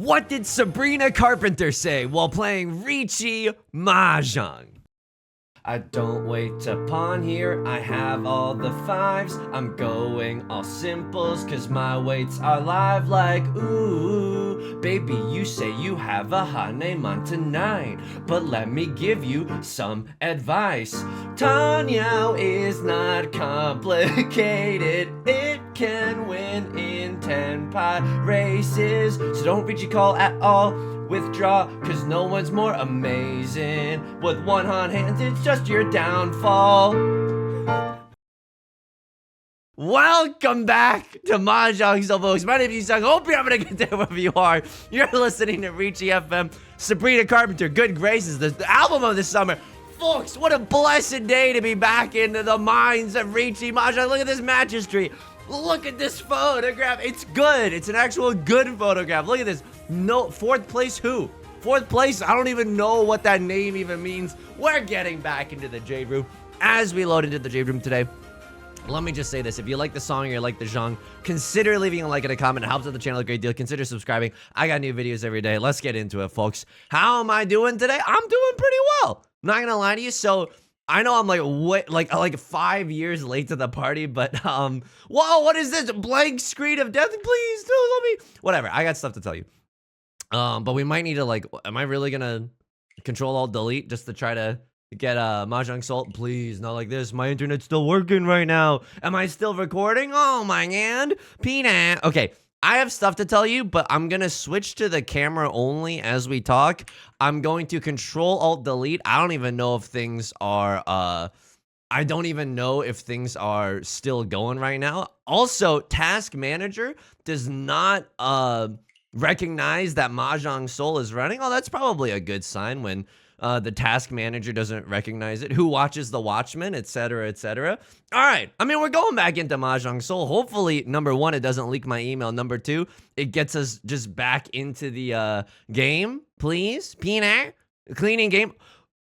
What did Sabrina Carpenter say while playing Riichi Mahjong? I don't wait to pawn here, I have all the fives. I'm going all simples, cause my weights are live like ooh. Baby, you say you have a Hanemon tonight, but let me give you some advice. Tanyao is not complicated, it can win in 10 pot races. So don't reach your call at all, withdraw, cause no one's more amazing. With one hand, it's just your downfall. Welcome back to Mahjong Soul, folks. My name is Yusong. Hope you're having a good day wherever you are. You're listening to Riichi FM. Sabrina Carpenter, Good Graces, the album of the summer. Folks, what a blessed day to be back into the minds of Riichi Mahjong. Look at this match history. Look at this photograph. It's good. It's an actual good photograph. Look at this. No, fourth place who? Fourth place? I don't even know what that name even means. We're getting back into the Jade Room. As we load into the Jade Room today, let me just say this. If you like the song or you like the genre, consider leaving a like and a comment. It helps out the channel a great deal. Consider subscribing. I got new videos every day. Let's get into it, folks. How am I doing today? I'm doing pretty well. Not gonna lie to you. So I know I'm like 5 years late to the party, but whoa, what is this? A blank screen of death? Please don't let me. Whatever. I got stuff to tell you. But we might need to am I really gonna Control Alt Delete just to try to get Mahjong Soul? Please, not like this. My internet's still working right now. Am I still recording? Oh my god. Peanut. Okay, I have stuff to tell you, but I'm gonna switch to the camera only as we talk. I'm going to Control Alt Delete. I don't even know if things are I don't even know if things are still going right now. Also, Task Manager does not recognize that Mahjong Soul is running. Oh, that's probably a good sign when the task manager doesn't recognize it. Who watches the Watchmen, etc., etc. All right. I mean, we're going back into Mahjong Soul. Hopefully, number one, it doesn't leak my email. Number two, it gets us just back into the game. Please, Peanut, cleaning game.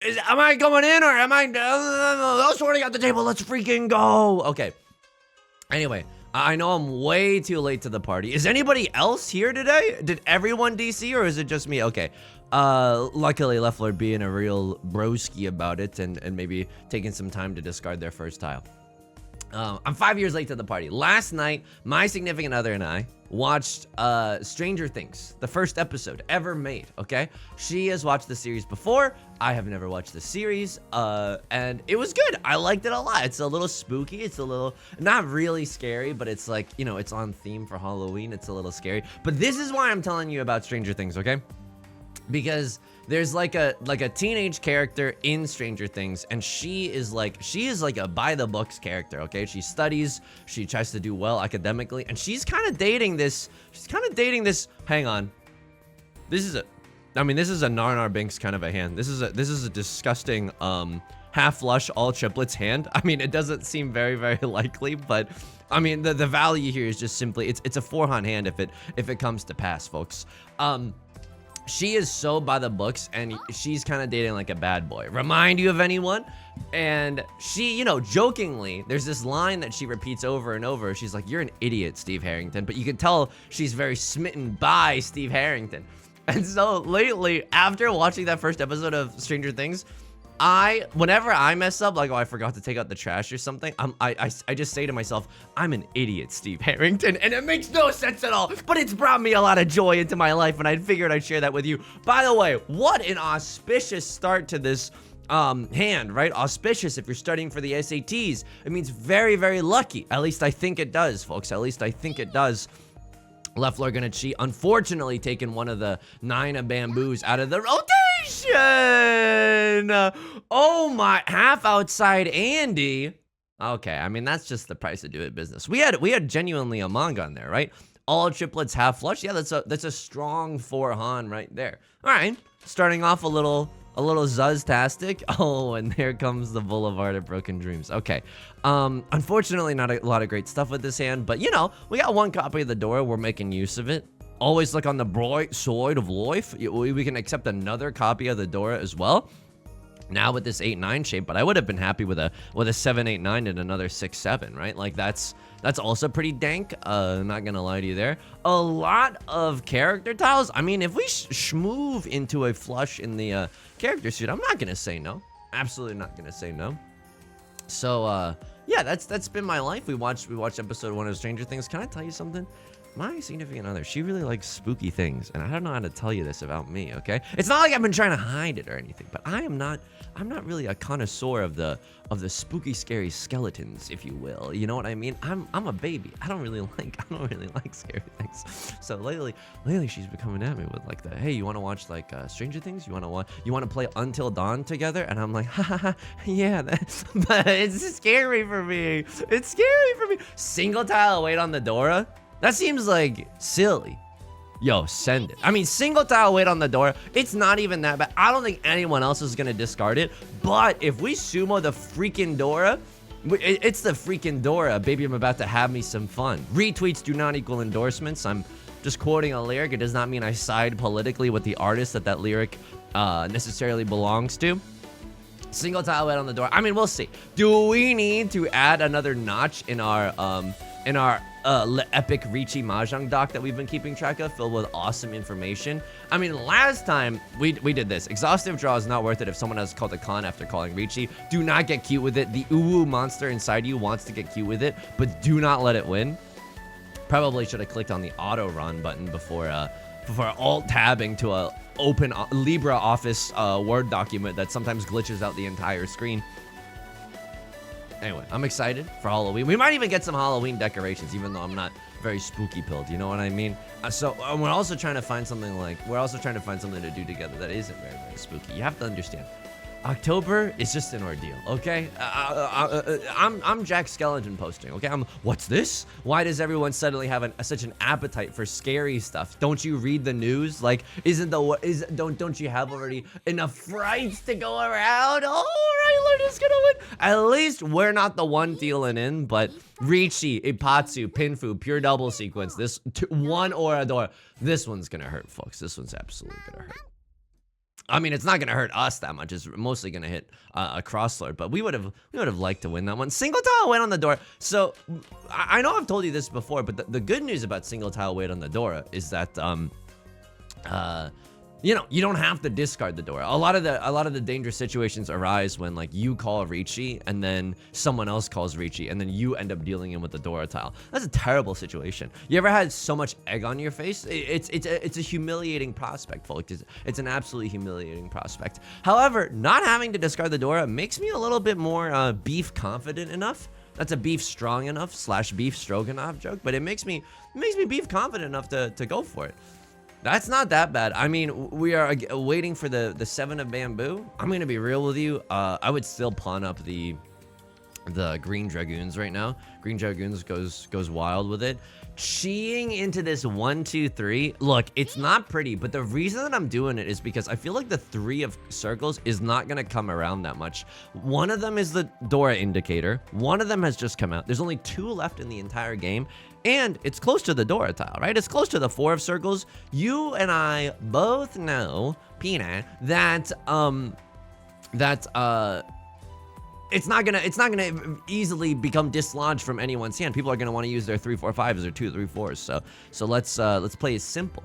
Am I going in or am I? Oh, sorting out the table. Let's freaking go. Okay. Anyway. I know I'm way too late to the party. Is anybody else here today? Did everyone DC or is it just me? Okay. Luckily Leffler being a real broski about it and maybe taking some time to discard their first tile. I'm 5 years late to the party. Last night, my significant other and I watched Stranger Things, the first episode ever made, okay? She has watched the series before. I have never watched the series, and it was good. I liked it a lot. It's a little spooky. It's a little, not really scary, but it's like, you know, it's on theme for Halloween. It's a little scary. But this is why I'm telling you about Stranger Things, okay? Because there's like a teenage character in Stranger Things, and she is like a by the books character, okay? She studies, she tries to do well academically, and she's kind of dating this, hang on. This is a Narnar Binks kind of a hand. This is a disgusting half flush all triplets hand. I mean, it doesn't seem very, very likely, but I mean the value here is just simply it's a 4-hand hand if it comes to pass, folks. She is so by the books, and she's kind of dating like a bad boy. Remind you of anyone? And she, you know, jokingly, there's this line that she repeats over and over. She's like, "You're an idiot, Steve Harrington." But you can tell she's very smitten by Steve Harrington. And so lately, after watching that first episode of Stranger Things, whenever I mess up, like, oh, I forgot to take out the trash or something, I just say to myself, I'm an idiot, Steve Harrington, and it makes no sense at all, but it's brought me a lot of joy into my life, and I figured I'd share that with you. By the way, what an auspicious start to this hand, right? Auspicious if you're studying for the SATs. It means very, very lucky. At least I think it does, folks. At least I think it does. Leffler gonna cheat. Unfortunately, taking one of the 9 of bamboos out of the rotation. Oh my, half outside Andy. Okay, I mean, that's just the price of doing business. We had genuinely a manga on there, right? All triplets half flush. Yeah, that's a strong 4-han right there. All right, starting off a little Zuztastic. Oh, and there comes the Boulevard of Broken Dreams. Okay. Unfortunately, not a lot of great stuff with this hand, but you know, we got one copy of the DORA. We're making use of it. Always look on the bright side of life. We can accept another copy of the DORA as well. now with this 8-9 shape, but I would have been happy with a 7-8-9 and another 6-7, right? Like that's also pretty dank. Not gonna lie to you there. A lot of character tiles. I mean, if we schmoove into a flush in the character suit, I'm not gonna say no. Absolutely not gonna say no. So yeah, that's been my life. We watched episode 1 of Stranger Things. Can I tell you something? My significant other, she really likes spooky things, and I don't know how to tell you this about me, okay? It's not like I've been trying to hide it or anything, but I'm not really a connoisseur of the spooky, scary skeletons, if you will. You know what I mean? I'm a baby. I don't really like scary things. So lately she's been coming at me with like the, hey, you want to watch like Stranger Things? You want to play Until Dawn together? And I'm like, ha ha ha, yeah, but it's scary for me. It's scary for me. Single tile weight on the DORA. That seems like silly. Yo, send it. I mean, single tile weight on the DORA, it's not even that bad. I don't think anyone else is gonna discard it, but if we sumo the freaking DORA, it's the freaking DORA. Baby, I'm about to have me some fun. Retweets do not equal endorsements. I'm just quoting a lyric. It does not mean I side politically with the artist that lyric necessarily belongs to. Single tile weight on the DORA. I mean, we'll see. Do we need to add another notch in our epic Riichi Mahjong doc that we've been keeping track of, filled with awesome information? I mean, last time we did this. Exhaustive draw is not worth it if someone has called a con after calling Riichi. Do not get cute with it. The uwu monster inside you wants to get cute with it, but do not let it win. Probably should have clicked on the auto run button before alt tabbing to a open LibreOffice Word document that sometimes glitches out the entire screen. Anyway, I'm excited for Halloween. We might even get some Halloween decorations, even though I'm not very spooky pilled. You know what I mean? So we're also trying to find something to do together that isn't very, very spooky. You have to understand. October is just an ordeal, okay? I'm Jack Skellington posting, okay? What's this? Why does everyone suddenly have such an appetite for scary stuff? Don't you read the news? Like, don't you have already enough frights to go around? Oh, Ryland is gonna win. At least we're not the one dealing in, but Riichi, Ipatsu, Pinfu, pure double sequence. This one Orador. This one's gonna hurt, folks. This one's absolutely gonna hurt. I mean, it's not gonna hurt us that much. It's mostly gonna hit a crosslord, but we would have liked to win that one. Single tile weight on the DORA. So I know I've told you this before, but the good news about single tile weight on the DORA is that you know, you don't have to discard the DORA. A lot of the dangerous situations arise when like you call Riichi and then someone else calls Riichi and then you end up dealing in with the DORA tile. That's a terrible situation. You ever had so much egg on your face? It's a humiliating prospect, folks. It's an absolutely humiliating prospect. However, not having to discard the DORA makes me a little bit more beef confident enough. That's a beef strong enough / beef stroganoff joke, but it makes me beef confident enough to go for it. That's not that bad. I mean, we are waiting for the 7 of bamboo. I'm gonna be real with you. I would still pawn up the green dragoons right now. Green dragoons goes wild with it. Cheating into this 1, 2, 3. Look, it's not pretty, but the reason that I'm doing it is because I feel like the 3 of circles is not gonna come around that much. One of them is the DORA indicator. One of them has just come out. There's only 2 left in the entire game. And it's close to the DORA tile, right? It's close to the 4 of circles. You and I both know, Pina, that it's not gonna easily become dislodged from anyone's hand. People are gonna want to use their 3, 4, 5s or 2, 3, 4s. So let's play it simple.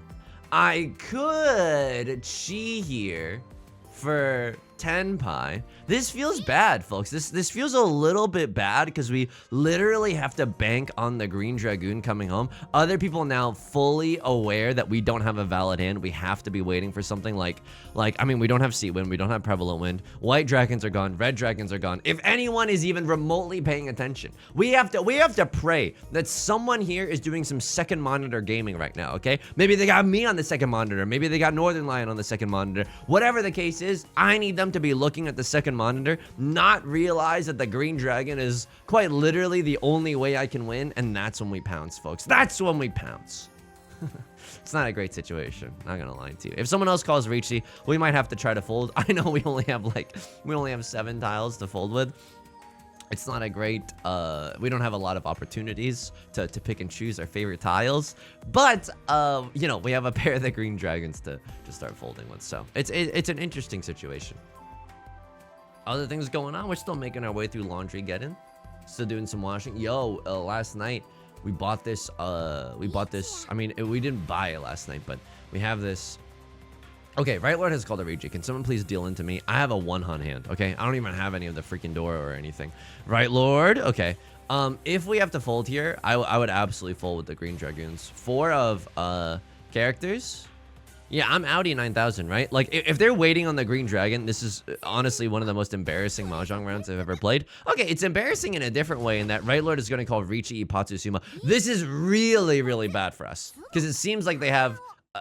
I could chi here for 10 pi. This feels bad, folks. This feels a little bit bad because we literally have to bank on the green dragoon coming home. Other people now fully aware that we don't have a valid hand. We have to be waiting for something like I mean, we don't have Sea Wind, we don't have Prevalent Wind. White dragons are gone, red dragons are gone. If anyone is even remotely paying attention, we have to pray that someone here is doing some second monitor gaming right now, okay? Maybe they got me on the second monitor, maybe they got Northern Lion on the second monitor. Whatever the case is, I need them to be looking at the second monitor, not realize that the green dragon is quite literally the only way I can win, and that's when we pounce, folks. That's when we pounce. It's not a great situation, not gonna lie to you. If someone else calls Riichi, we might have to try to fold. I know we only have 7 tiles to fold with. It's not a great, we don't have a lot of opportunities to pick and choose our favorite tiles, but, you know, we have a pair of the green dragons to start folding with, so it's an interesting situation. other things going on. We're still making our way through laundry getting. Still doing some washing. Yo, last night we bought this. I mean, we didn't buy it last night, but we have this. Okay, Right Lord has called a Riichi. Can someone please deal into me? I have a 1-hunt hand, okay? I don't even have any of the freaking DORA or anything. Right Lord? Okay. If we have to fold here, I would absolutely fold with the Green Dragoons. 4 of characters. Yeah, I'm Audi 9000, right? Like, if they're waiting on the Green Dragon, this is honestly one of the most embarrassing Mahjong rounds I've ever played. Okay, it's embarrassing in a different way in that Right Lord is going to call Riichi Ipatsusuma. This is really, really bad for us. Because it seems like they have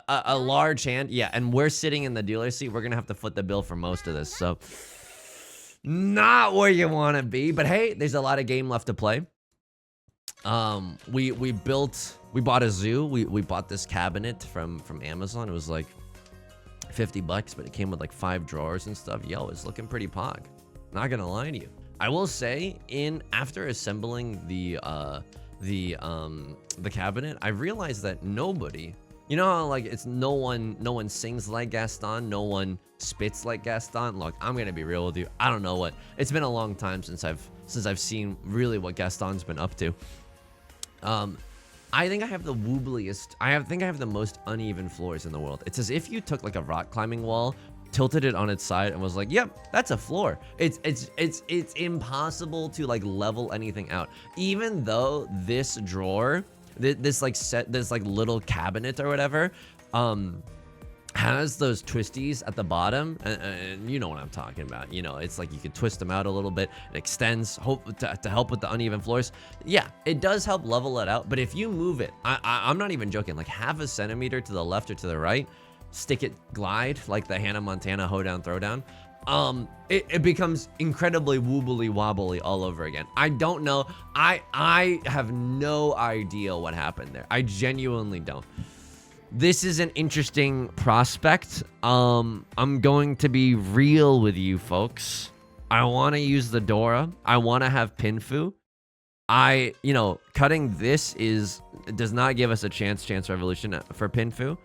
a large hand. Yeah, and we're sitting in the dealer seat. We're going to have to foot the bill for most of this. So, not where you want to be. But hey, there's a lot of game left to play. We bought a zoo. We bought this cabinet from Amazon. It was like $50, but it came with like 5 drawers and stuff. Yo, it's looking pretty pog. Not gonna lie to you. I will say, after assembling the cabinet, I realized that nobody, you know how like it's no one sings like Gaston, no one spits like Gaston. Look, I'm gonna be real with you. I don't know what. It's been a long time since I've seen really what Gaston's been up to. I think I have the woobliest. I think I have the most uneven floors in the world. It's as if you took like a rock climbing wall, tilted it on its side, and was like, "Yep, that's a floor." It's impossible to like level anything out. Even though this drawer, this little cabinet or whatever, has those twisties at the bottom, and you know what I'm talking about. You know, it's like you can twist them out a little bit. It extends to help with the uneven floors. Yeah, it does help level it out. But if you move it, I'm not even joking, like half a centimeter to the left or to the right, stick it glide like the Hannah Montana hoedown throwdown, it becomes incredibly wobbly wobbly all over again. I don't know. I have no idea what happened there. I genuinely don't. This is an interesting prospect. I'm going to be real with you folks. I want to use the DORA. I want to have Pinfu. Cutting this does not give us a chance revolution for Pinfu.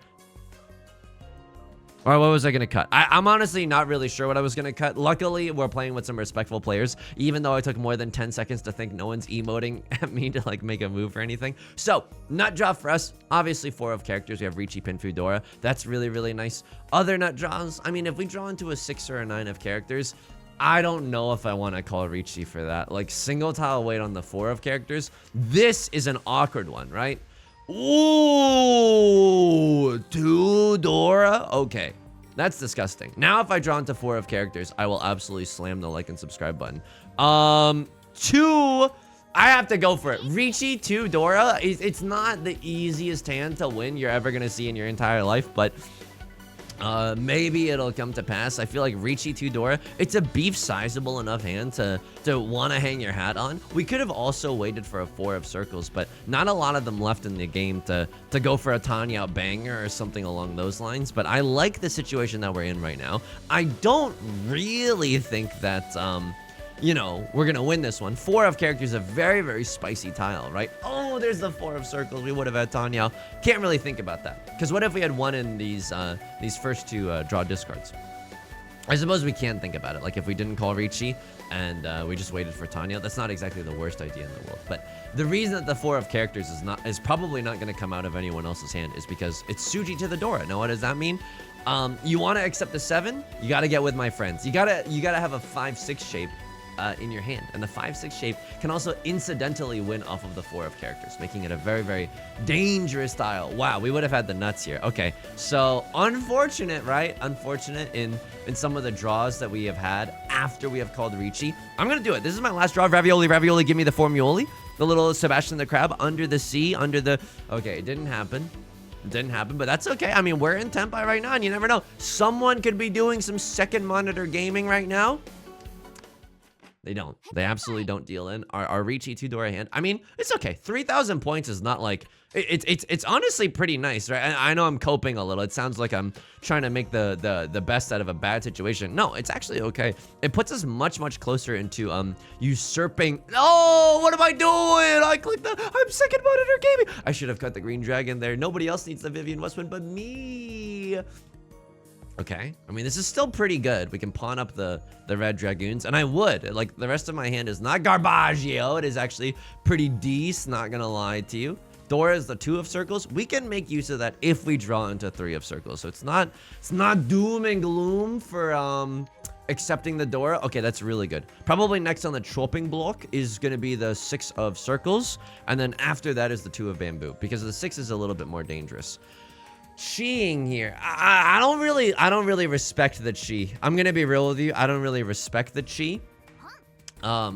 Or what was I going to cut? I'm honestly not really sure what I was going to cut. Luckily, we're playing with some respectful players, even though I took more than 10 seconds to think no one's emoting at me to like make a move or anything. So, nut draw for us. Obviously, 4 of characters. We have Riichi, Pinfu, DORA. That's really, really nice. Other nut draws, I mean, if we draw into a 6 or a 9 of characters, I don't know if I want to call Riichi for that. Like, single tile wait on the 4 of characters. This is an awkward one, right? Ooh, 2 DORA? Okay, that's disgusting. Now, if I draw into 4 of characters, I will absolutely slam the like and subscribe button. 2, I have to go for it. Riichi 2 DORA, it's not the easiest hand to win you're ever going to see in your entire life, but maybe it'll come to pass. I feel like Riichi 2 DORA, it's a beef sizable enough hand to want to hang your hat on. We could have also waited for a 4 of circles, but not a lot of them left in the game to go for a Tanya banger or something along those lines. But I like the situation that we're in right now. I don't really think that we're gonna win this one. 4 of characters, a very, very spicy tile, right? Oh, there's the 4 of circles. We would have had Tanya. Can't really think about that. Because what if we had won in these first 2 draw discards? I suppose we can think about it. Like if we didn't call Riichi and we just waited for Tanya, that's not exactly the worst idea in the world. But the reason that the 4 of characters is probably not gonna come out of anyone else's hand is because it's Suji to the DORA. Now, what does that mean? You want to accept the 7? You got to get with my friends. You gotta have a 5-6 shape in your hand, and the 5-6 shape can also incidentally win off of the 4 of characters, making it a very, very dangerous style. Wow, we would have had the nuts here. Okay, so unfortunate, right? Unfortunate in some of the draws that we have had after we have called Riichi. I'm gonna do it. This is my last draw. Ravioli, give me the formuoli. The little Sebastian the Crab under the sea, okay, it didn't happen. It didn't happen, but that's okay. I mean, we're in Tenpai right now, and you never know. Someone could be doing some second monitor gaming right now. They don't. They absolutely don't deal in our Riichi 2 DORA hand. I mean, it's okay. 3,000 points is not like it's honestly pretty nice, right? I know I'm coping a little. It sounds like I'm trying to make the best out of a bad situation. No, it's actually okay. It puts us much closer into usurping. Oh, what am I doing? I clicked I'm second monitor gaming. I should have cut the green dragon there. Nobody else needs the Vivian Westwind but me. Okay, I mean, this is still pretty good. We can pawn up the red dragoons, and I would. Like, the rest of my hand is not garbaggio. It is actually pretty decent, not gonna lie to you. DORA is the 2 of circles. We can make use of that if we draw into 3 of circles. So it's not doom and gloom for accepting the DORA. Okay, that's really good. Probably next on the chopping block is gonna be the 6 of circles, and then after that is the 2 of bamboo, because the 6 is a little bit more dangerous. Chiing here. I don't really respect the chi. I'm gonna be real with you. I don't really respect the chi.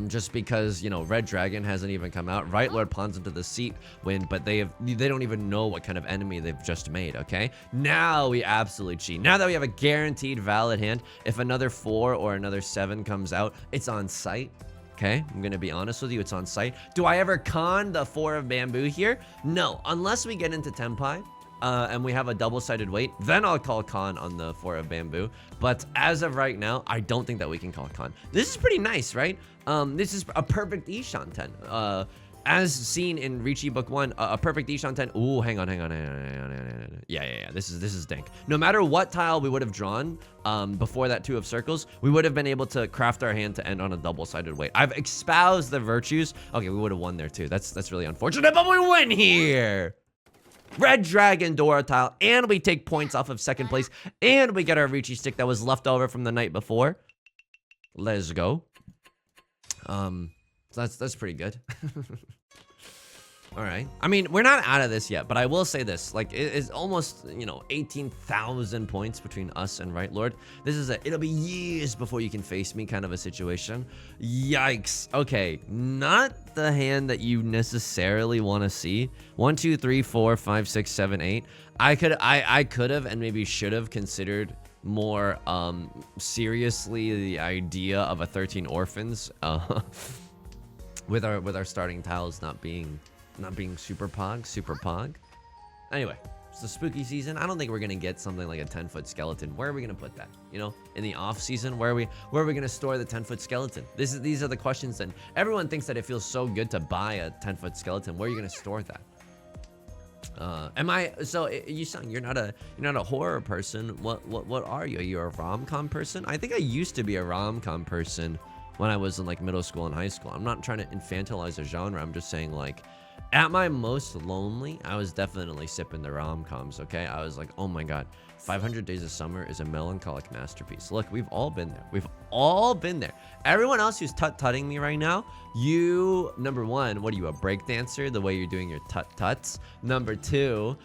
Just because, you know, Red Dragon hasn't even come out. Right Lord pawns into the seat win, but they don't even know what kind of enemy they've just made, okay? Now we absolutely cheat. Now that we have a guaranteed valid hand, if another 4 or another 7 comes out, it's on sight. Okay, I'm gonna be honest with you, it's on sight. Do I ever con the 4 of bamboo here? No, unless we get into Tenpai. And we have a double-sided weight, then I'll call con on the 4 of bamboo. But as of right now, I don't think that we can call con. This is pretty nice, right? This is a perfect Ishan-ten. As seen in Riichi Book 1, a perfect Ishan-ten. Ooh, hang on. Yeah. This is dank. No matter what tile we would have drawn before that 2 of circles, we would have been able to craft our hand to end on a double-sided weight. I've espoused the virtues. Okay, we would have won there too. That's really unfortunate, but we win here. Red Dragon DORA tile, and we take points off of 2nd place, and we get our Riichi stick that was left over from the night before. Let's go. So that's pretty good. All right. I mean, we're not out of this yet, but I will say this. Like, it is almost, you know, 18,000 points between us and Right Lord. This is it'll be years before you can face me kind of a situation. Yikes. Okay, not the hand that you necessarily want to see. 1, 2, 3, 4, 5, 6, 7, 8. I could have and maybe should have considered more seriously the idea of a 13 orphans with our starting tiles not being super pog. Anyway, it's the spooky season. I don't think we're gonna get something like a 10-foot skeleton. Where are we gonna put that? You know, in the off season, where are we gonna store the 10-foot skeleton? These are the questions that everyone thinks that it feels so good to buy a 10-foot skeleton. Where are you gonna store that? Yusong, you're not a horror person. What are you? Are you a rom-com person? I think I used to be a rom-com person when I was in like middle school and high school. I'm not trying to infantilize a genre. I'm just saying, like, at my most lonely, I was definitely sipping the rom-coms, okay? I was like, oh my god, 500 Days of Summer is a melancholic masterpiece. Look, we've all been there. We've all been there. Everyone else who's tut-tutting me right now, you, number 1, what are you, a break dancer? The way you're doing your tut-tuts. Number 2,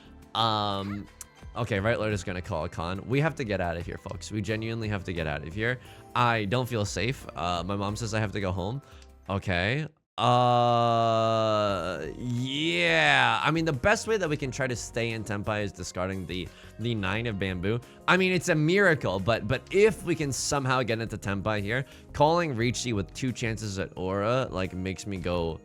okay, Right Lord is gonna call a con. We have to get out of here, folks. We genuinely have to get out of here. I don't feel safe. My mom says I have to go home. Okay. Yeah. I mean, the best way that we can try to stay in Tenpai is discarding the 9 of bamboo. I mean, it's a miracle, but if we can somehow get into Tenpai here, calling Riichi with 2 chances at aura, like, makes me go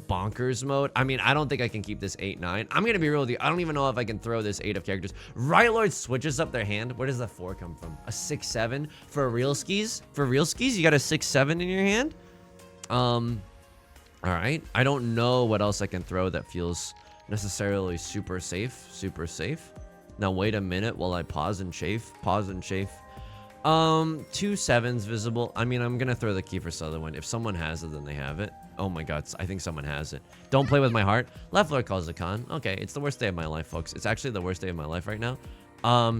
bonkers mode. I mean, I don't think I can keep this 8-9. I'm gonna be real with you. I don't even know if I can throw this 8 of characters. Right Lord switches up their hand. Where does the 4 come from? A 6-7 for real skis? For real skis, you got a 6-7 in your hand? All right. I don't know what else I can throw that feels necessarily super safe. Now wait a minute while I pause and chafe. 2 7s visible. I mean, I'm gonna throw the Key for Sutherland. If someone has it, then they have it. Oh my god, I think someone has it. Don't play with my heart. Left Lord calls a con. Okay, it's the worst day of my life, folks. It's actually the worst day of my life right now.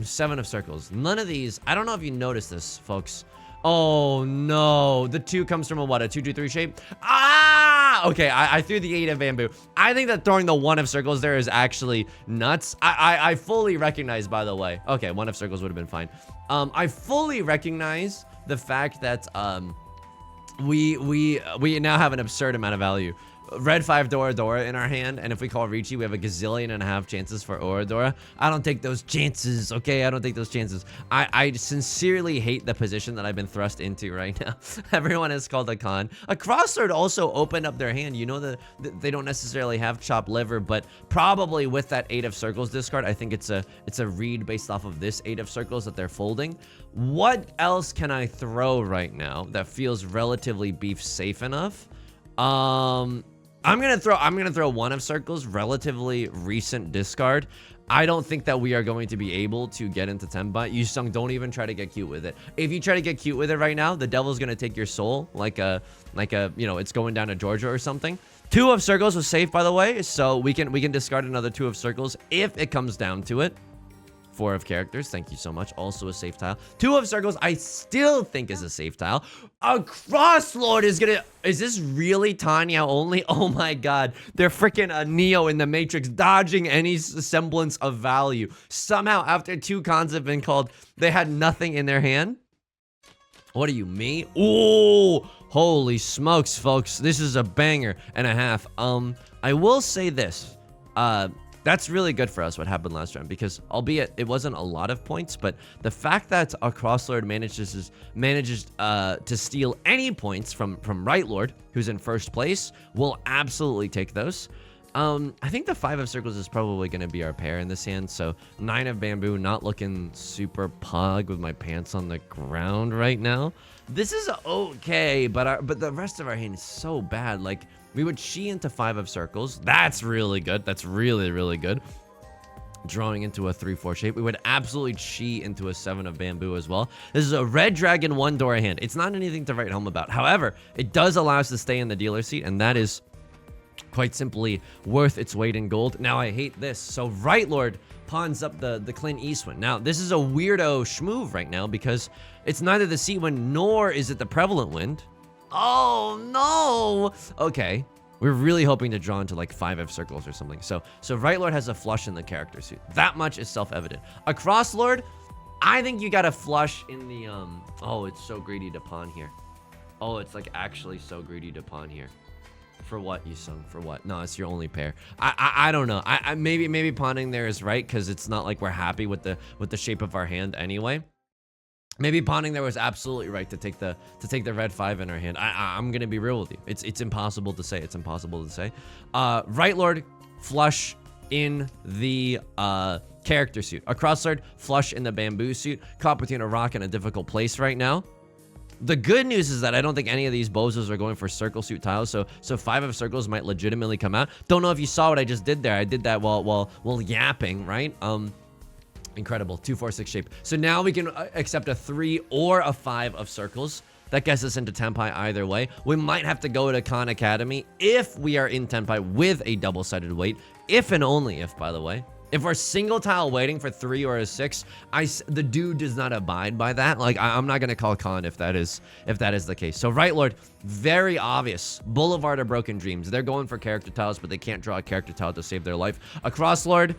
7 of circles. None of these. I don't know if you noticed this, folks. Oh no, the 2 comes from a what? A 2-2-3 shape? Ah! Okay, I threw the 8 of bamboo. I think that throwing the 1 of circles there is actually nuts. I fully recognize, by the way. Okay, 1 of circles would have been fine. I fully recognize the fact that we now have an absurd amount of value. Red 5 DORA in our hand, and if we call Riichi, we have a gazillion and a half chances for Aura DORA. I don't take those chances, okay? I don't take those chances. I sincerely hate the position that I've been thrust into right now. Everyone has called a con. A crossword also opened up their hand. You know that they don't necessarily have chopped liver, but probably with that 8 of circles discard, I think it's a read based off of this 8 of circles that they're folding. What else can I throw right now that feels relatively beef safe enough? I'm gonna throw 1 of circles, relatively recent discard. I don't think that we are going to be able to get into Tenpai. Yusong, don't even try to get cute with it. If you try to get cute with it right now, the devil's gonna take your soul like a, you know, it's going down to Georgia or something. 2 of circles was safe, by the way, so we can discard another 2 of circles if it comes down to it. 4 of characters, thank you so much. Also a safe tile. 2 of circles, I still think is a safe tile. A crosslord is gonna... Is this really Tanya only? Oh my god. They're freaking Neo in the Matrix, dodging any semblance of value. Somehow, after 2 cons have been called, they had nothing in their hand. What are you, me? Ooh, holy smokes, folks. This is a banger and a half. I will say this. That's really good for us, what happened last round, because albeit it wasn't a lot of points, but the fact that our crosslord manages to steal any points from right lord, who's in first place, will absolutely take those. I think the 5 of circles is probably going to be our pair in this hand, so 9 of bamboo, not looking super pog with my pants on the ground right now. This is okay, but the rest of our hand is so bad. Like, we would chi into 5 of circles. That's really good. That's really, really good. Drawing into a 3-4 shape. We would absolutely chi into a 7 of bamboo as well. This is a red dragon 1 Dora hand. It's not anything to write home about. However, it does allow us to stay in the dealer seat, and that is quite simply worth its weight in gold. Now, I hate this. So, right lord pawns up the Clint Eastwood. Now, this is a weirdo schmoove right now because it's neither the sea wind nor is it the prevalent wind. Oh, no. Okay. We're really hoping to draw into like 5 of circles or something. So right lord has a flush in the character suit. That much is self-evident. A cross lord, I think you got a flush in the, oh, it's so greedy to pawn here. Oh, it's like actually so greedy to pawn here. For what, Yusong? For what? No, it's your only pair. I don't know. Maybe pawning there is right because it's not like we're happy with the shape of our hand anyway. Maybe pawning there was absolutely right to take the red 5 in our hand. I'm gonna be real with you. It's impossible to say. It's impossible to say. Right lord flush in the character suit. A cross lord flush in the bamboo suit. Caught between a rock and a difficult place right now. The good news is that I don't think any of these bozos are going for circle suit tiles, so 5 of circles might legitimately come out. Don't know if you saw what I just did there. I did that while yapping, right? Incredible. 2, 4, 6 shape. So now we can accept a 3 or a 5 of circles. That gets us into Tenpai either way. We might have to go to Khan Academy if we are in Tenpai with a double-sided weight. If and only if, by the way. If we're single tile waiting for 3 or a 6, the dude does not abide by that. Like, I'm not going to call Khan if that is the case. So right lord, very obvious. Boulevard of Broken Dreams. They're going for character tiles, but they can't draw a character tile to save their life. A cross lord,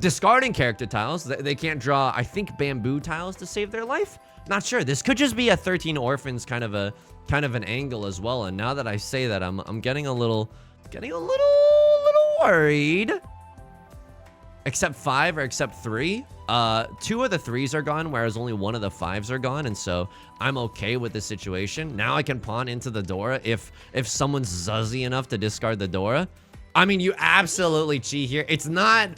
discarding character tiles. They can't draw, I think, bamboo tiles to save their life. Not sure. This could just be a 13 orphans kind of an angle as well. And now that I say that, I'm getting a little worried. Except 5 or except 3. 2 of the 3s are gone, whereas only 1 of the 5s are gone, and so I'm okay with the situation. Now I can pawn into the Dora if someone's zuzzy enough to discard the Dora. I mean, you absolutely cheat here. It's not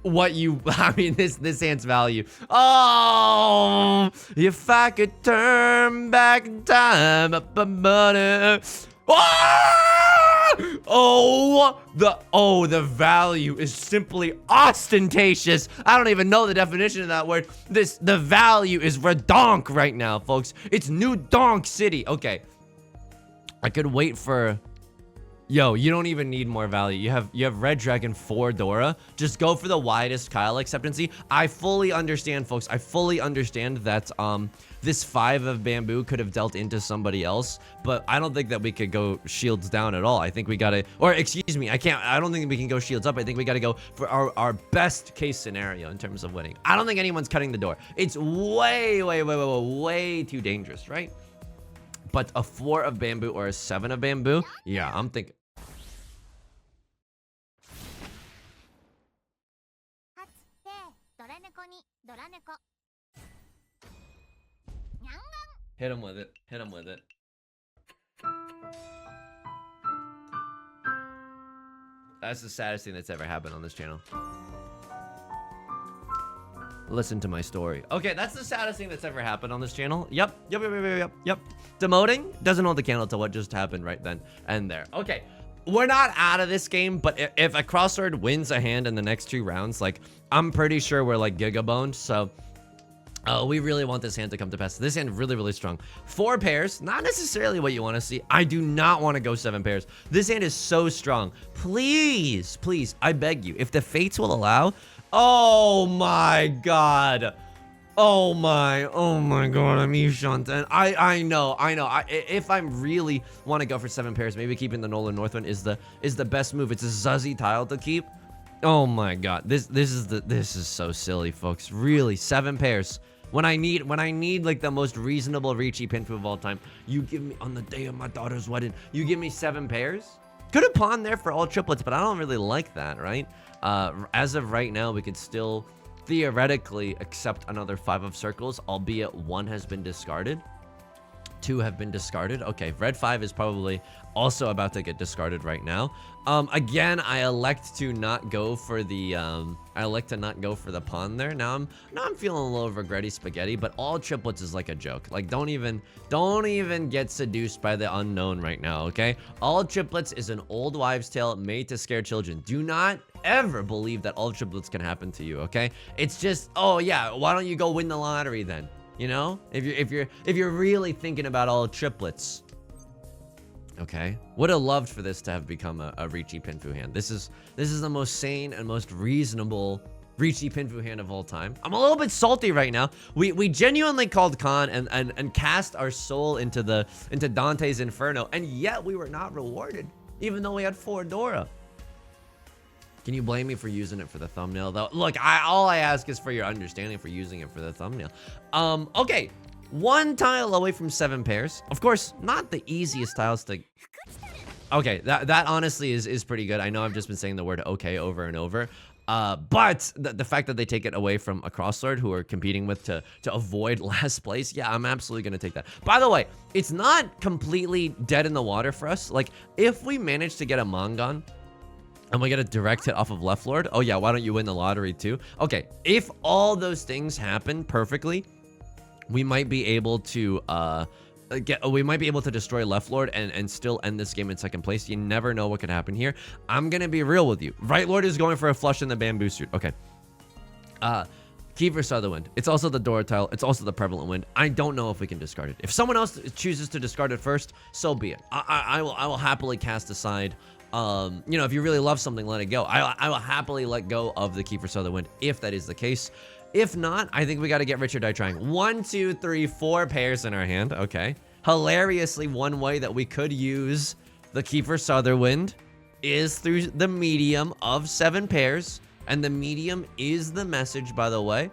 what you... I mean, this hand's value. Oh, if I could turn back time up a money. Oh, the value is simply ostentatious. I don't even know the definition of that word. The value is redonk right now, folks. It's New Donk City. Okay. I could wait for... Yo, you don't even need more value. You have Red Dragon 4 Dora. Just go for the widest Kyle acceptancy. I fully understand, folks. I fully understand that this 5 of bamboo could have dealt into somebody else, but I don't think that we could go shields down at all. I think we gotta, or excuse me, I don't think we can go shields up. I think we gotta go for our best case scenario in terms of winning. I don't think anyone's cutting the door. It's way too dangerous, right? But a 4 of bamboo or a 7 of bamboo, yeah, I'm thinking. Hit him with it. Hit him with it. That's the saddest thing that's ever happened on this channel. Listen to my story. Okay, that's the saddest thing that's ever happened on this channel. Yep. Demoting doesn't hold the candle to what just happened right then and there. Okay. we're not out of this game, but if a crossword wins a hand in the next 2 rounds, like, I'm pretty sure we're like gigaboned. So we really want this hand to come to pass. This hand really, really strong. 4 pairs, not necessarily what you want to see. I do not want to go 7 pairs. This hand is so strong. Please, please, I beg you, if the fates will allow. Oh my god. Oh my god, I'm Yusong. I know. If I really want to go for 7 pairs, maybe keeping the Nolan Northwind is the best move. It's a Zuzzy tile to keep. Oh my god, this is so silly, folks. Really, 7 pairs. When I need like the most reasonable Riichi Pinfu of all time, you give me on the day of my daughter's wedding, you give me 7 pairs. Could have pawned there for all triplets, but I don't really like that, right? As of right now, we could still theoretically accept another 5 of circles, albeit 1 has been discarded. 2 have been discarded. Okay, red 5 is probably also about to get discarded right now. Again, I elect to not go for the pawn there. Now I'm feeling a little regretty spaghetti, but all triplets is like a joke. Like, don't even get seduced by the unknown right now, okay? All triplets is an old wives' tale made to scare children. Do not ever believe that all triplets can happen to you, okay? It's just, oh yeah, why don't you go win the lottery then? You know, if you're really thinking about all triplets. Okay, would have loved for this to have become a Riichi Pinfu hand. This is the most sane and most reasonable Riichi Pinfu hand of all time. I'm a little bit salty right now. We genuinely called Khan and cast our soul into Dante's Inferno, and yet we were not rewarded, even though we had 4 DORA. Can you blame me for using it for the thumbnail, though? Look, all I ask is for your understanding for using it for the thumbnail. Okay, 1 tile away from 7 pairs. Of course, not the easiest tiles to... Okay, that honestly is pretty good. I know I've just been saying the word okay over and over. But the fact that they take it away from a crosslord who are competing with to avoid last place, yeah, I'm absolutely going to take that. By the way, it's not completely dead in the water for us. Like, if we manage to get a Mangon, and we get a direct hit off of left lord. Oh yeah, why don't you win the lottery too? Okay, if all those things happen perfectly, we might be able to destroy left lord and still end this game in 2nd place. You never know what could happen here. I'm gonna be real with you. Right lord is going for a flush in the bamboo suit. Okay. Key for Sutherland. It's also the DORA tile. It's also the prevalent wind. I don't know if we can discard it. If someone else chooses to discard it first, so be it. I will happily cast aside. You know, if you really love something, let it go. I will happily let go of the Key for Sutherland if that is the case. If not, I think we got to get rich or die trying. 1, 2, 3, 4 pairs in our hand. Okay. Hilariously, one way that we could use the Key for Sutherland is through the medium of 7 pairs. And the medium is the message, by the way.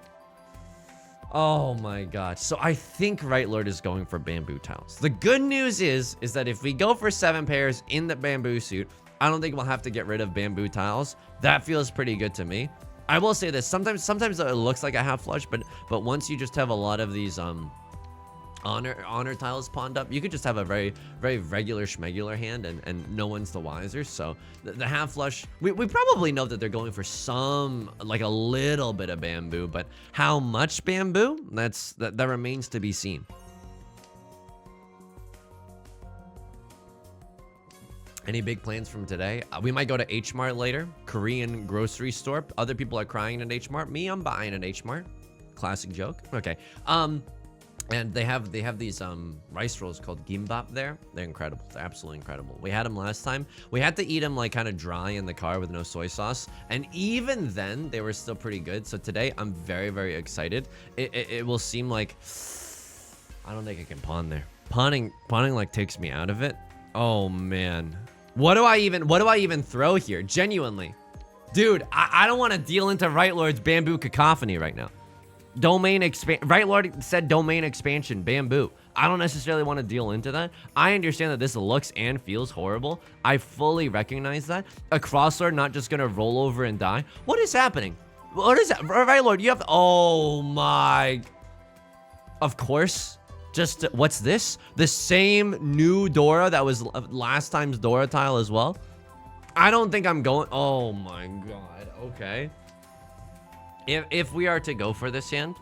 Oh my god. So I think Right Lord is going for bamboo tiles. The good news is that if we go for 7 pairs in the bamboo suit, I don't think we'll have to get rid of bamboo tiles. That feels pretty good to me. I will say this, sometimes it looks like a half flush, but once you just have a lot of these honor tiles pawned up, you could just have a very, very regular schmegular hand and no one's the wiser. So the half flush, we probably know that they're going for some, like a little bit of bamboo, but how much bamboo? That remains to be seen. Any big plans from today? We might go to H Mart later. Korean grocery store. Other people are crying at H Mart. Me, I'm buying at H Mart. Classic joke. Okay. And they have these rice rolls called gimbap there. They're incredible. They're absolutely incredible. We had them last time. We had to eat them like kind of dry in the car with no soy sauce, and even then they were still pretty good. So today I'm very, very excited. It will seem like I don't think I can pawn there. Pawning like takes me out of it. Oh man. What do I even throw here? Genuinely. Dude, I don't want to deal into Right Lord's bamboo cacophony right now. Right Lord said domain expansion, bamboo. I don't necessarily want to deal into that. I understand that this looks and feels horrible. I fully recognize that. A crosslord not just gonna roll over and die. What is happening? What is that? Right Lord, you have to, oh my. Of course. Just, what's this? The same new DORA that was last time's DORA tile as well? I don't think I'm going, oh my god, okay. If we are to go for this hand,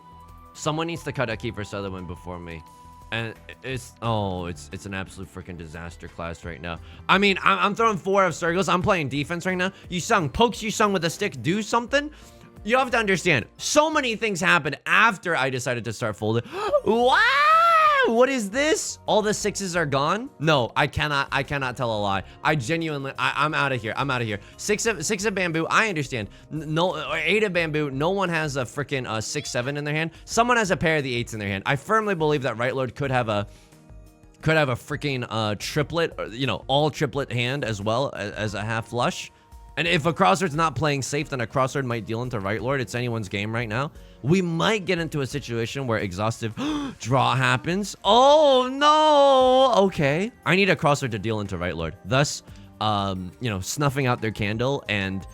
someone needs to cut a Key for Sutherland before me. And it's an absolute freaking disaster class right now. I mean, I'm throwing 4 of circles. I'm playing defense right now. Yusong pokes Yusong with a stick. Do something. You have to understand. So many things happened after I decided to start folding. Wow! What is this? All the 6s are gone? No, I cannot tell a lie. I genuinely, I'm out of here. I'm out of here. 6 of bamboo. I understand. No, 8 of bamboo. No one has a freaking 6-7 in their hand. Someone has a pair of the 8s in their hand. I firmly believe that Right Lord could have a freaking triplet, you know, all triplet hand as well as a half flush. And if a crossword's not playing safe, then a crossword might deal into Right Lord. It's anyone's game right now. We might get into a situation where exhaustive draw happens. Oh, no. Okay. I need a crossword to deal into Right Lord. Thus, you know, snuffing out their candle and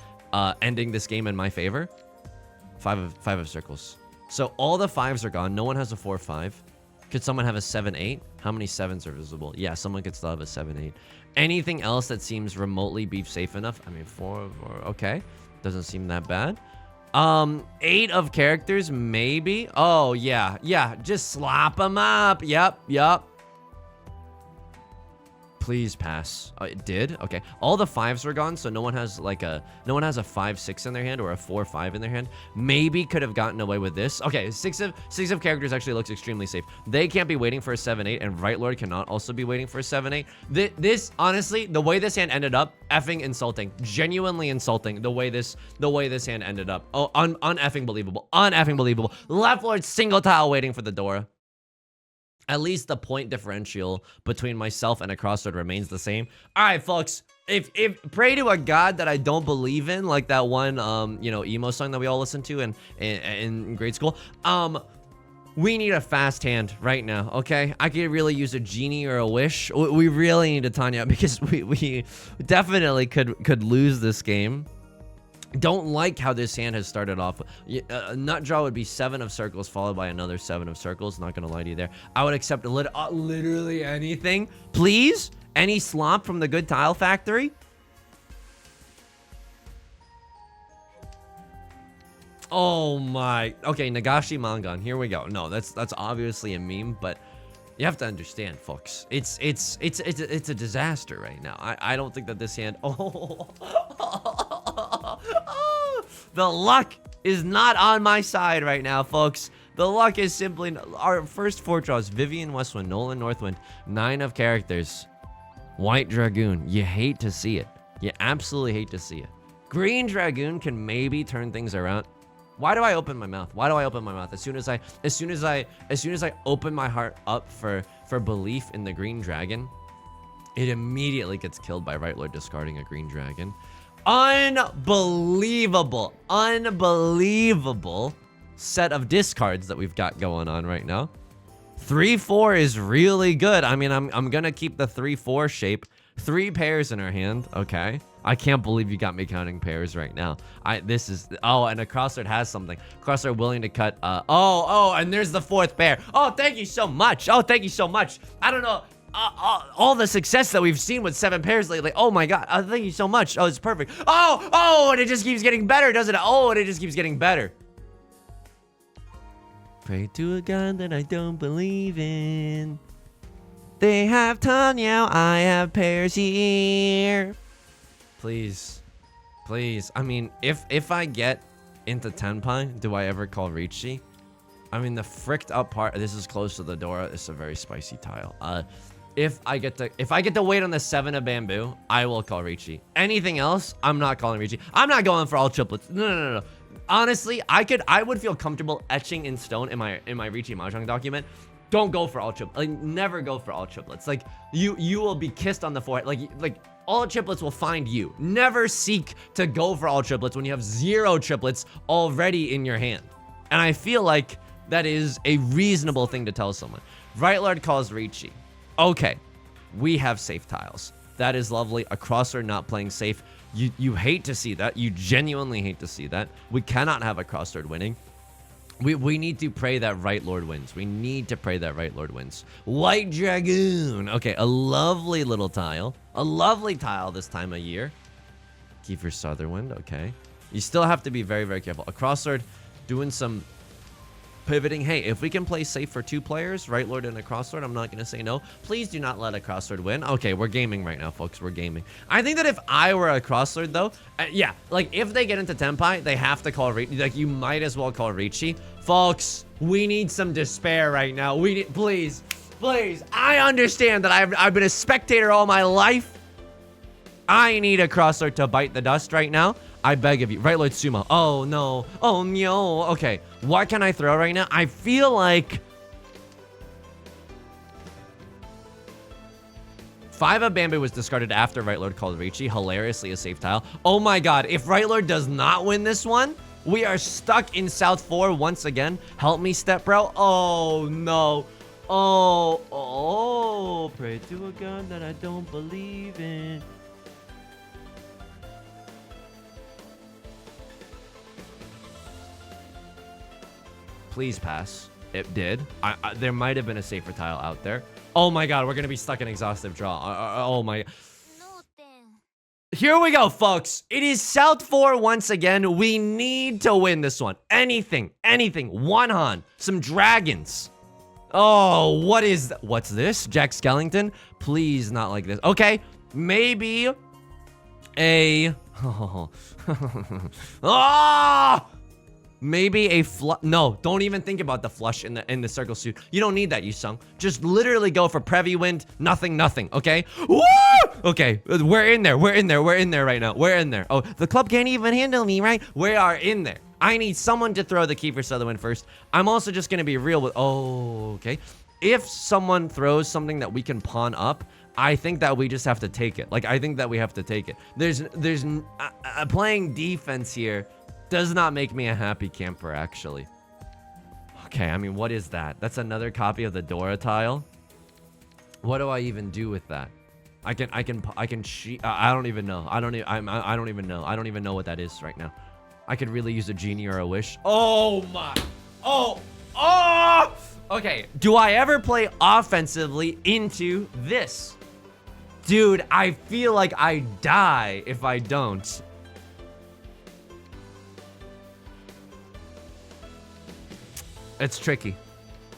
ending this game in my favor. 5 of circles. So all the 5s are gone. No one has a 4-5. Could someone have a 7-8? How many 7s are visible? Yeah, someone could still have a 7-8. Anything else that seems remotely beef safe enough? I mean, 4, okay. Doesn't seem that bad. 8 of characters, maybe. Oh, yeah. Yeah, just slap them up. Yep. Please pass. It did? Okay. All the 5s are gone, so no one has like a 5-6 in their hand or a 4-5 in their hand. Maybe could have gotten away with this. Okay, 6 of characters actually looks extremely safe. They can't be waiting for a 7-8, and Right Lord cannot also be waiting for a 7-8. This honestly, the way this hand ended up, effing insulting. Genuinely insulting the way this hand ended up. Oh, uneffing believable. Uneffing believable. Left Lord single tile waiting for the DORA. At least the point differential between myself and a crossword remains the same. All right, folks. If pray to a god that I don't believe in, like that one you know, emo song that we all listened to in grade school. We need a fast hand right now, okay? I could really use a genie or a wish. We really need a Tanya because we definitely could lose this game. Don't like how this hand has started off. A nut draw would be 7 of circles followed by another 7 of circles. Not gonna lie to you there. I would accept literally anything. Please? Any slop from the good tile factory? Oh my. Okay, Nagashi Mangan. Here we go. No, that's obviously a meme, but you have to understand, folks. It's a disaster right now. I don't think that this hand. The luck is not on my side right now, folks. The luck is simply our first 4 draws. Vivian Westwind, Nolan Northwind, 9 of characters. White Dragoon. You hate to see it. You absolutely hate to see it. Green Dragoon can maybe turn things around. Why do I open my mouth? Why do I open my mouth? As soon as I open my heart up for belief in the green dragon, it immediately gets killed by Right Lord discarding a green dragon. Unbelievable set of discards that we've got going on right now. 3-4 is really good. I mean, I'm gonna keep the 3-4 shape. 3 pairs in our hand. Okay. I can't believe you got me counting pairs right now. Oh, and a crossword has something. Crossword willing to cut. And there's the 4th pair. Oh, thank you so much. Oh, thank you so much. I don't know. All the success that we've seen with 7 pairs lately. Oh my god. Thank you so much. Oh, it's perfect. And it just keeps getting better, doesn't it? Oh, and it just keeps getting better. Pray to a god that I don't believe in. They have Tanya, I have pairs here. Please. I mean, if I get into Tenpai, do I ever call Riichi? I mean, the fricked up part, this is close to the DORA. It's a very spicy tile. If I get to wait on the 7 of bamboo, I will call Riichi. Anything else, I'm not calling Riichi. I'm not going for all triplets. No. Honestly, I would feel comfortable etching in stone in my Riichi Mahjong document. Don't go for all triplets. Like, never go for all triplets. Like, you will be kissed on the forehead. Like all triplets will find you. Never seek to go for all triplets when you have 0 triplets already in your hand. And I feel like that is a reasonable thing to tell someone. Right Lord calls Riichi. Okay, we have safe tiles. That is lovely. A crossword not playing safe. You hate to see that. You genuinely hate to see that. We cannot have a crossword winning. We need to pray that Right Lord wins. We need to pray that Right Lord wins. White Dragoon. Okay, a lovely little tile. A lovely tile this time of year. Kiefer Sutherland. Okay. You still have to be very, very careful. A crossword doing some pivoting. Hey, if we can play safe for 2 players, right lord and a crosslord, I'm not gonna say no. Please do not let a crosslord win. Okay, we're gaming right now, folks. We're gaming. I think that if I were a crosslord, though, yeah, like if they get into Tenpai, they have to call Riichi. Like, you might as well call Riichi. Folks, we need some despair right now. We need, please, please. I understand that I've been a spectator all my life. I need a crosslord to bite the dust right now. I beg of you. Right lord sumo. Oh no. Oh no. Okay. What can I throw right now? I feel like 5 of Bamboo was discarded after right lord called Riichi. Hilariously a safe tile. Oh my god. If right lord does not win this one, we are stuck in South 4 once again. Help me, step bro. Oh no. Oh. Pray to a God that I don't believe in. Please pass. It did. There might have been a safer tile out there. Oh my god, we're gonna be stuck in exhaustive draw. Oh my. Here we go, folks. It is South 4 once again. We need to win this one. Anything. One Han. Some dragons. Oh, what is that? What's this? Jack Skellington? Please not like this. Okay, maybe a... Ah! Maybe a flush. No, don't even think about the flush in the circle suit. You don't need that, Yusong. Just literally go for Previ Wind. Nothing. Okay. Woo! Okay. We're in there right now. We're in there. Oh, the club can't even handle me, right? We are in there. I need someone to throw the Kiefer Sutherland first. I'm also just gonna be real with. Oh, okay. If someone throws something that we can pawn up, I think that we just have to take it. Like, I think that we have to take it. There's playing defense here does not make me a happy camper, actually. Okay, I mean, what is that? That's another copy of the DORA tile. What do I even do with that? I don't even know. I don't even know. I don't even know what that is right now. I could really use a genie or a wish. Oh my. Oh. Okay, do I ever play offensively into this? Dude, I feel like I die if I don't. It's tricky.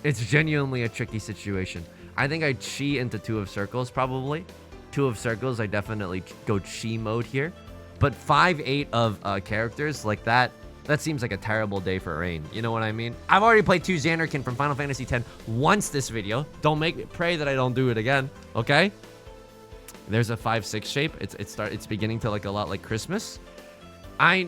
It's genuinely a tricky situation. I think I chi into 2 of circles, probably. 2 of circles, I definitely go chi mode here. But 5-8 of characters, like that seems like a terrible day for Rain. You know what I mean? I've already played 2 Xanderkin from Final Fantasy X once this video. Don't make me pray that I don't do it again, okay? There's a 5-6 shape. It's beginning to look a lot like Christmas. I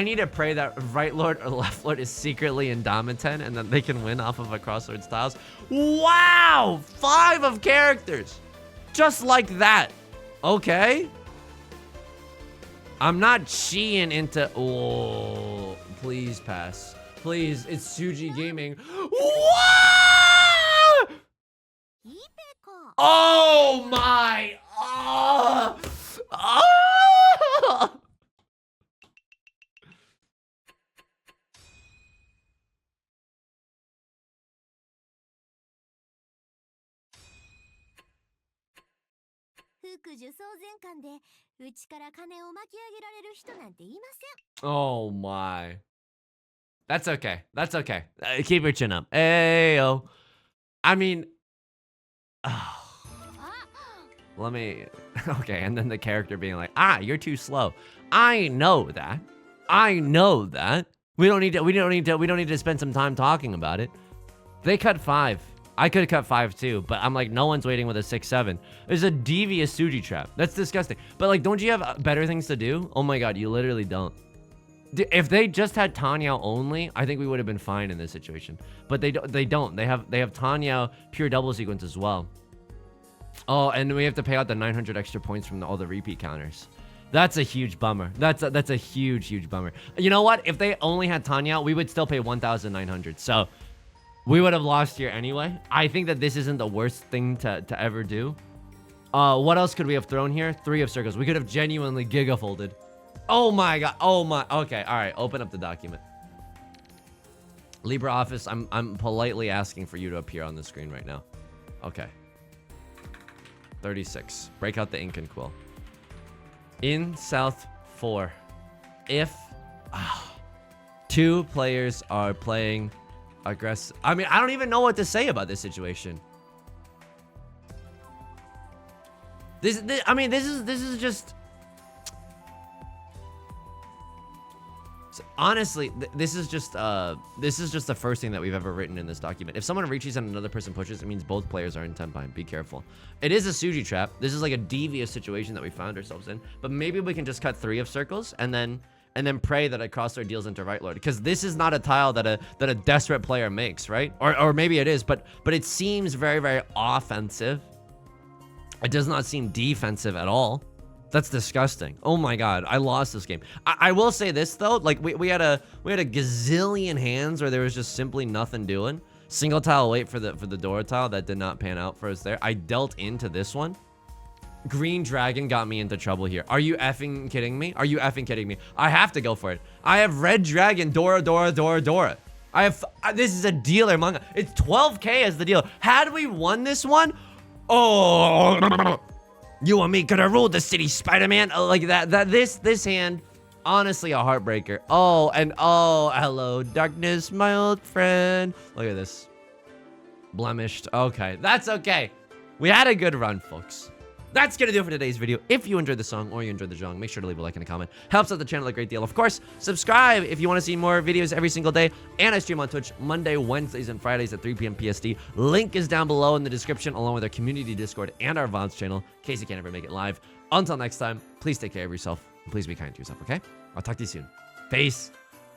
need to pray that right lord or left lord is secretly in Domiten and that they can win off of a crosslord styles. Wow! 5 of characters. Just like that. Okay. I'm not chiing into... Oh, please pass. Please, it's Suji Gaming. What? Oh my... Oh. Oh my. That's okay. That's okay. Keep your chin up. Ayo. I mean, let me. Okay, and then the character being like, you're too slow. I know that. We don't need to spend some time talking about it. They cut 5. I could have cut 5 too, but I'm like, no one's waiting with a 6-7. There's a devious Suji trap. That's disgusting. But like, don't you have better things to do? Oh my god, you literally don't. If they just had Tanyao only, I think we would have been fine in this situation. But they don't. They have Tanyao pure double sequence as well. Oh, and we have to pay out the 900 extra points from all the repeat counters. That's a huge bummer. That's a huge bummer. You know what? If they only had Tanyao, we would still pay 1,900. So we would have lost here anyway. I think that this isn't the worst thing to ever do. What else could we have thrown here? 3 of circles. We could have genuinely gigafolded. Oh my god. Oh my. Okay. All right. Open up the document. LibreOffice, I'm politely asking for you to appear on the screen right now. Okay. 36. Break out the ink and quill. In South 4, if 2 players are playing aggressive. I mean, I don't even know what to say about this situation. This is just... Honestly, this is just the first thing that we've ever written in this document. If someone reaches and another person pushes, it means both players are in tenpai. Be careful. It is a Suji trap. This is like a devious situation that we found ourselves in. But maybe we can just cut 3 of circles and then pray that a crossroad deals into right lord, because this is not a tile that a desperate player makes, right? Or maybe it is, but it seems very, very offensive. It does not seem defensive at all. That's disgusting. Oh my god, I lost this game. I will say this though, like we had a gazillion hands where there was just simply nothing doing. Single tile wait for the DORA tile that did not pan out for us there. I dealt into this one. Green dragon got me into trouble here. Are you effing kidding me? Are you effing kidding me? I have to go for it. I have red dragon, DORA. This is a dealer manga. It's 12K as the dealer. Had we won this one, oh, you and me could have ruled the city, Spider-Man. Like this hand, honestly, a heartbreaker. Oh, and oh, hello, darkness, my old friend. Look at this. Blemished. Okay, that's okay. We had a good run, folks. That's gonna do it for today's video. If you enjoyed the song or you enjoyed the genre, make sure to leave a like and a comment. Helps out the channel a great deal. Of course, subscribe if you want to see more videos every single day. And I stream on Twitch Monday, Wednesdays, and Fridays at 3 p.m. PST. Link is down below in the description, along with our community Discord and our VODs channel, in case you can't ever make it live. Until next time, please take care of yourself. And please be kind to yourself, okay? I'll talk to you soon. Peace.